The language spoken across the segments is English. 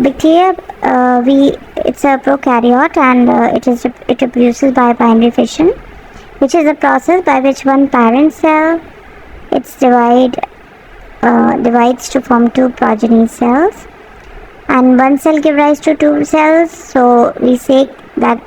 bacteria, it's a prokaryote, and it reproduces by binary fission, which is a process by which one parent cell divides to form two progeny cells, and one cell gives rise to two cells. So we say that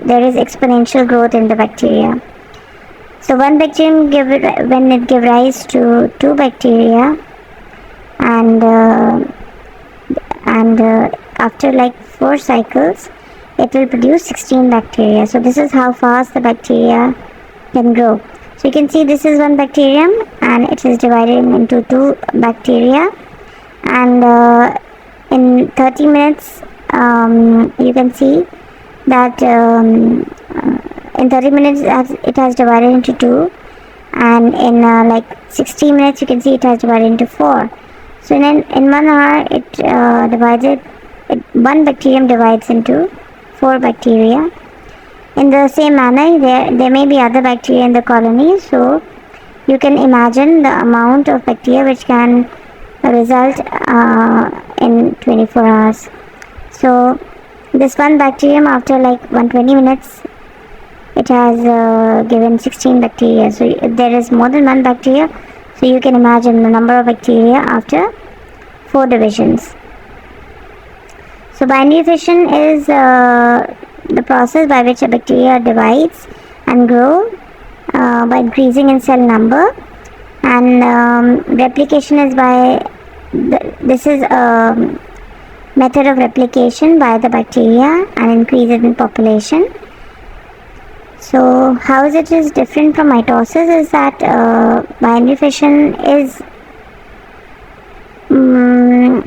there is exponential growth in the bacteria. So one bacterium when it gives rise to two bacteria, and after like 4 cycles it will produce 16 bacteria. So this is how fast the bacteria can grow. So you can see this is one bacterium, and it is divided into 2 bacteria, and in 30 minutes you can see that in 30 minutes it has divided into 2, and in like 60 minutes you can see it has divided into 4. So in 1 hour one bacterium divides into 4 bacteria. In the same manner, there may be other bacteria in the colony, so you can imagine the amount of bacteria which can result in 24 hours. So this one bacterium, after like 120 minutes, it has given 16 bacteria. So if there is more than one bacteria, so you can imagine the number of bacteria after 4 divisions. So binary fission is the process by which a bacteria divides and grow by increasing in cell number, and replication is this is a method of replication by the bacteria and increase in population. So how it is different from mitosis is that binary fission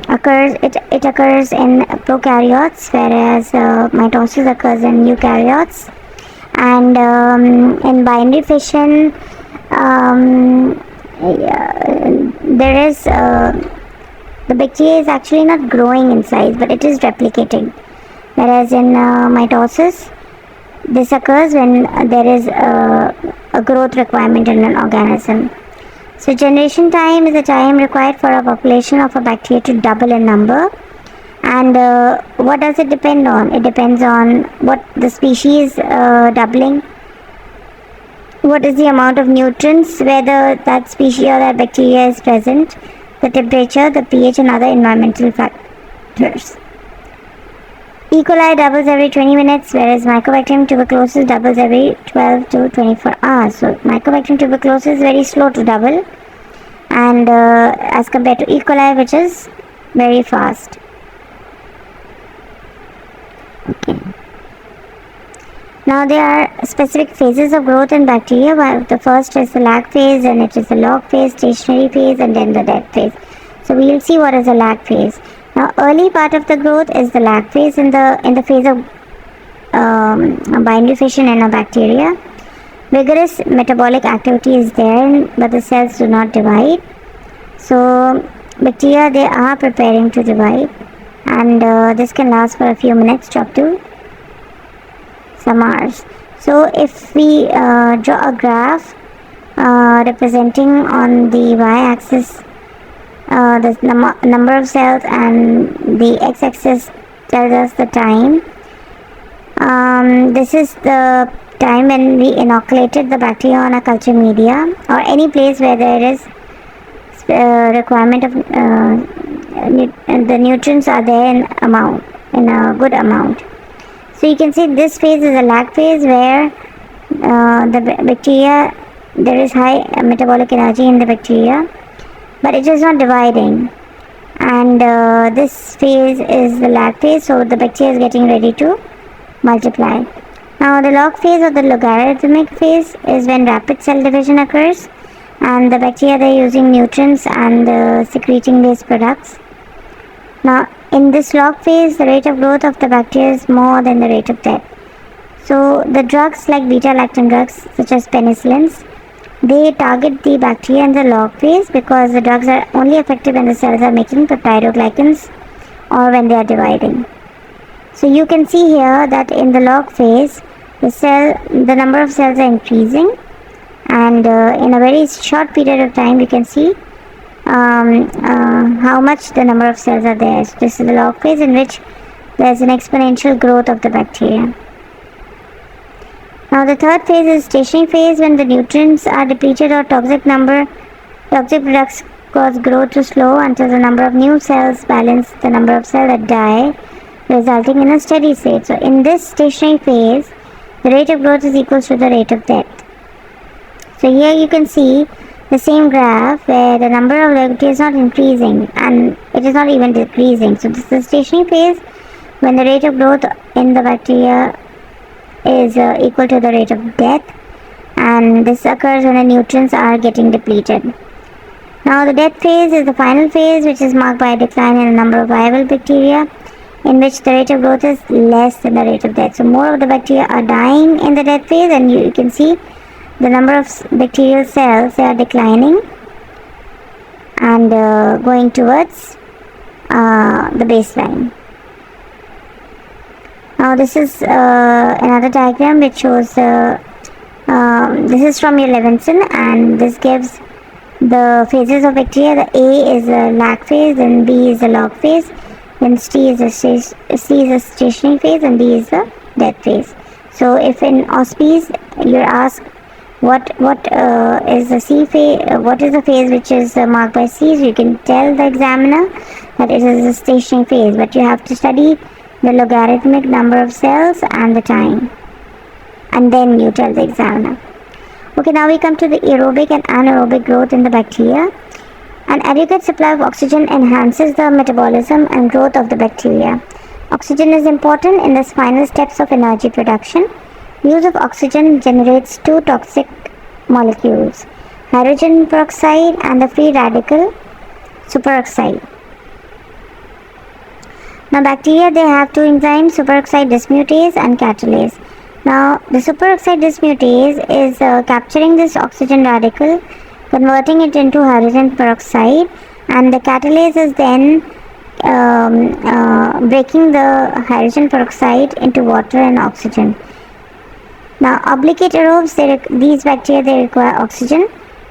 occurs in prokaryotes, whereas mitosis occurs in eukaryotes. And in binary fission, there is the bacteria is actually not growing in size, but it is replicating, whereas in mitosis this occurs when there is a growth requirement in an organism. So generation time is the time required for a population of a bacteria to double in number. And what does it depend on? It depends on what the species doubling, what is the amount of nutrients, whether that species or that bacteria is present, the temperature, the pH, and other environmental factors. E. coli doubles every 20 minutes, whereas Mycobacterium tuberculosis doubles every 12 to 24 hours. So Mycobacterium tuberculosis is very slow to double, and as compared to E. coli, which is very fast. Okay. Now there are specific phases of growth in bacteria. The first is the lag phase, and it is the log phase, stationary phase, and then the dead phase. So we will see what is the lag phase. Now early part of the growth is the lag phase. In the phase of binary fission in a bacteria, vigorous metabolic activity is there, but the cells do not divide. So bacteria, they are preparing to divide, and this can last for a few minutes to up to some hours. So if we draw a graph representing on the y-axis the number of cells, and the x-axis tells us the time. This is the time when we inoculated the bacteria on a culture media or any place where there is requirement of the nutrients are there in a good amount. So you can see this phase is a lag phase, where the bacteria, there is high metabolic energy in the bacteria, but it is not dividing, and this phase is the lag phase, so the bacteria is getting ready to multiply. Now the log phase or the logarithmic phase is when rapid cell division occurs, and the bacteria, they are using nutrients and secreting waste products. Now in this log phase, the rate of growth of the bacteria is more than the rate of death. So the drugs like beta-lactam drugs such as penicillins, they target the bacteria in the log phase, because the drugs are only effective when the cells are making peptidoglycans or when they are dividing. So you can see here that in the log phase, the number of cells are increasing, and in a very short period of time you can see how much the number of cells are there. So this is the log phase, in which there is an exponential growth of the bacteria. Now the third phase is stationary phase, when the nutrients are depleted or toxic products cause growth to slow until the number of new cells balance the number of cells that die, resulting in a steady state. So in this stationary phase, the rate of growth is equal to the rate of death. So here you can see the same graph where the number of bacteria is not increasing and it is not even decreasing. So this is the stationary phase, when the rate of growth in the bacteria is equal to the rate of death, and this occurs when the nutrients are getting depleted. Now the death phase is the final phase, which is marked by a decline in the number of viable bacteria, in which the rate of growth is less than the rate of death. So more of the bacteria are dying in the death phase, and you can see the number of bacterial cells are declining and going towards the baseline. Now this is another diagram which shows this is from your Levinson, and this gives the phases of bacteria. The A is a lag phase, then B is a log phase, then C is a stationary phase, and D is a death phase. So if in auspice you're asked what is the C phase, what is the phase which is marked by C, so you can tell the examiner that it is a stationary phase, but you have to study the logarithmic number of cells and the time, and then you tell the examiner. Okay, now we come to the aerobic and anaerobic growth in the bacteria. An adequate supply of oxygen enhances the metabolism and growth of the bacteria. Oxygen is important in the final steps of energy production. Use of oxygen generates two toxic molecules, hydrogen peroxide and the free radical superoxide. Now bacteria, they have two enzymes, superoxide dismutase and catalase. Now the superoxide dismutase is capturing this oxygen radical, converting it into hydrogen peroxide, and the catalase is then breaking the hydrogen peroxide into water and oxygen. Now obligate aerobes, these bacteria, they require oxygen.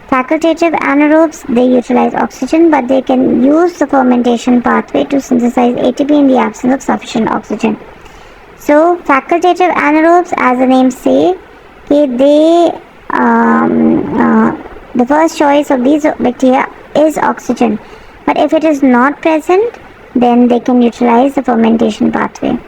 Facultative anaerobes, they utilize oxygen, but they can use the fermentation pathway to synthesize ATP in the absence of sufficient oxygen. So facultative anaerobes, as the name say, the first choice of these bacteria is oxygen, but if it is not present, then they can utilize the fermentation pathway.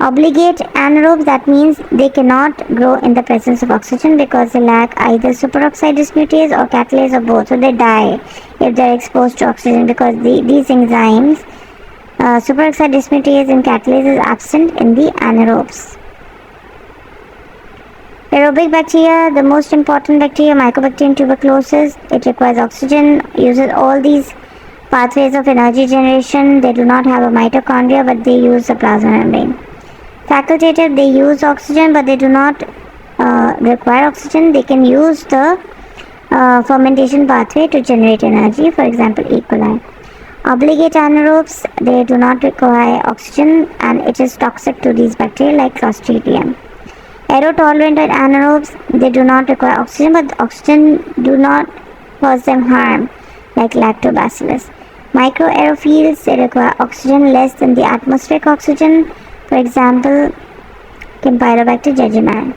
Obligate anaerobes, that means they cannot grow in the presence of oxygen because they lack either superoxide dismutase or catalase or both, so they die if they are exposed to oxygen, because these enzymes, superoxide dismutase and catalase, is absent in the anaerobes. Aerobic bacteria, the most important bacteria, Mycobacterium tuberculosis, it requires oxygen, uses all these pathways of energy generation. They do not have a mitochondria, but they use the plasma membrane. Facultative, they use oxygen, but they do not require oxygen. They can use the fermentation pathway to generate energy, for example E. coli. Obligate anaerobes, they do not require oxygen, and it is toxic to these bacteria like Clostridium. Aerotolerant anaerobes, they do not require oxygen, but oxygen do not cause them harm like Lactobacillus. Microaerophils, they require oxygen less than the atmospheric oxygen, for example Campylobacter jejuni.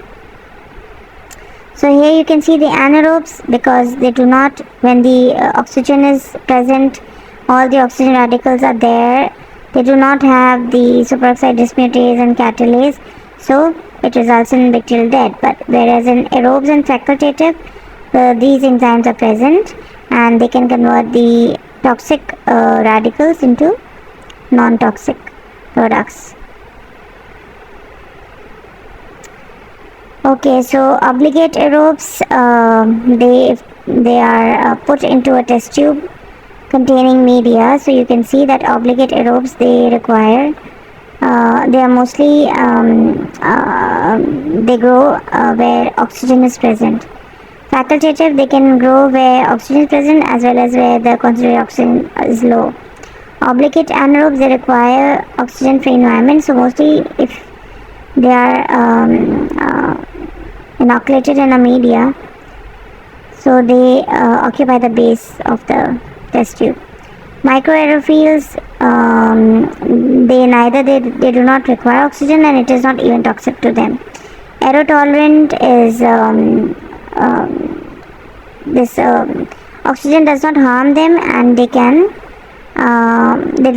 So here you can see the anaerobes, because they do not, when the oxygen is present, all the oxygen radicals are there, they do not have the superoxide dismutase and catalase, so it results in bacterial death. But whereas in aerobes and facultative, these enzymes are present and they can convert the toxic radicals into non-toxic products. Okay, so obligate aerobes, they are put into a test tube containing media. So you can see that obligate aerobes, they require, they are mostly, they grow where oxygen is present. Facultative, they can grow where oxygen is present as well as where the concentrated oxygen is low. Obligate anaerobes, they require oxygen-free environment. So mostly if they are inoculated in a media, so they occupy the base of the test tube. Microaerophils, they do not require oxygen, and it is not even toxic to them. Aerotolerant is this oxygen does not harm them, and they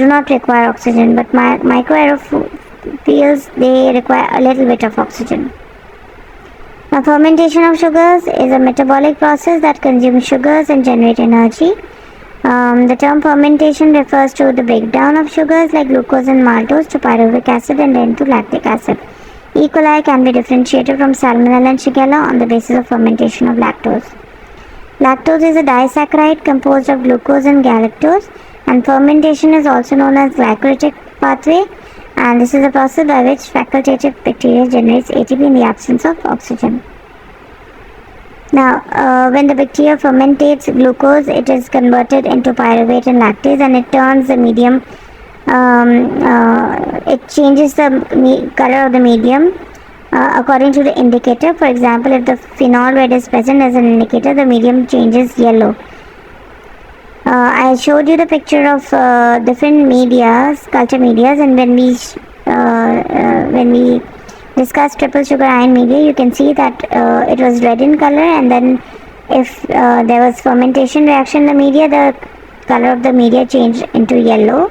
do not require oxygen. But microaerophils, they require a little bit of oxygen. Now, fermentation of sugars is a metabolic process that consumes sugars and generate energy. The term fermentation refers to the breakdown of sugars like glucose and maltose to pyruvic acid and then to lactic acid. E. coli can be differentiated from Salmonella and Shigella on the basis of fermentation of lactose. Lactose is a disaccharide composed of glucose and galactose, and fermentation is also known as glycolytic pathway, and this is a process by which facultative bacteria generates ATP in the absence of oxygen. Now, when the bacteria fermentates glucose, it is converted into pyruvate and lactase, and it turns the medium, it changes the color of the medium according to the indicator. For example, if the phenol red is present as an indicator, the medium changes yellow. I showed you the picture of different medias, culture medias, and when we discussed triple sugar iron media, you can see that it was red in color, and then if there was fermentation reaction in the media, the color of the media changed into yellow.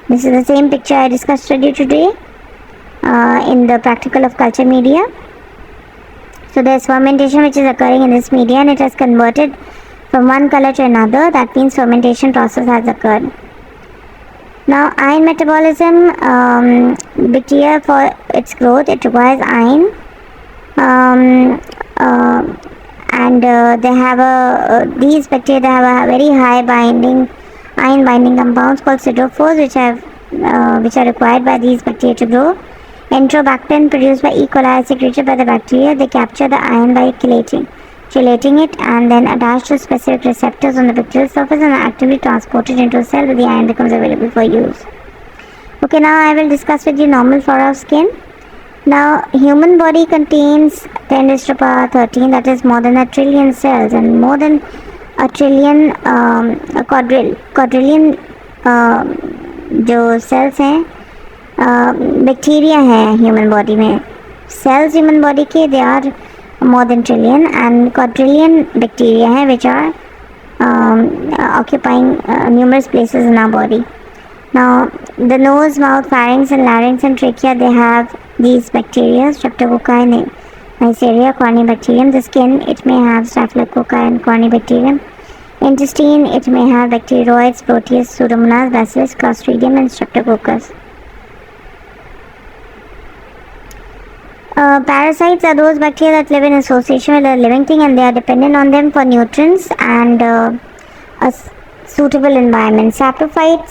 This is the same picture I discussed with you today in the practical of culture media. So there is fermentation which is occurring in this media, and it has converted from one color to another. That means fermentation process has occurred. Now, iron metabolism, bacteria for its growth, it requires iron, and they have these bacteria, they have a very high iron binding compounds called siderophores, which are required by these bacteria to grow. Enterobacter produced by E. coli secreted by the bacteria. They capture the iron by chelating it and then attach to specific receptors on the bacterial surface and are actively transported into a cell where the iron becomes available for use. Okay, now I will discuss with you normal flora of skin. Now, human body contains 10 raised to the power 13, that is more than a trillion cells, and more than a trillion quadrillion जो cells हैं, bacteria हैं human body में. Cells human body के they are more than trillion, and quadrillion bacteria हैं which are occupying numerous places in our body. Now, the nose, mouth, pharynx, and larynx and trachea, they have these bacteria, Streptococci, Neisseria, Corynebacterium. The skin, it may have Staphylococcus and Corynebacterium. Intestine, it may have Bacteroides, Proteus, Pseudomonas, Bacillus, Clostridium, and Streptococcus. Parasites are those bacteria that live in association with a living thing, and they are dependent on them for nutrients and a suitable environment. Saprophytes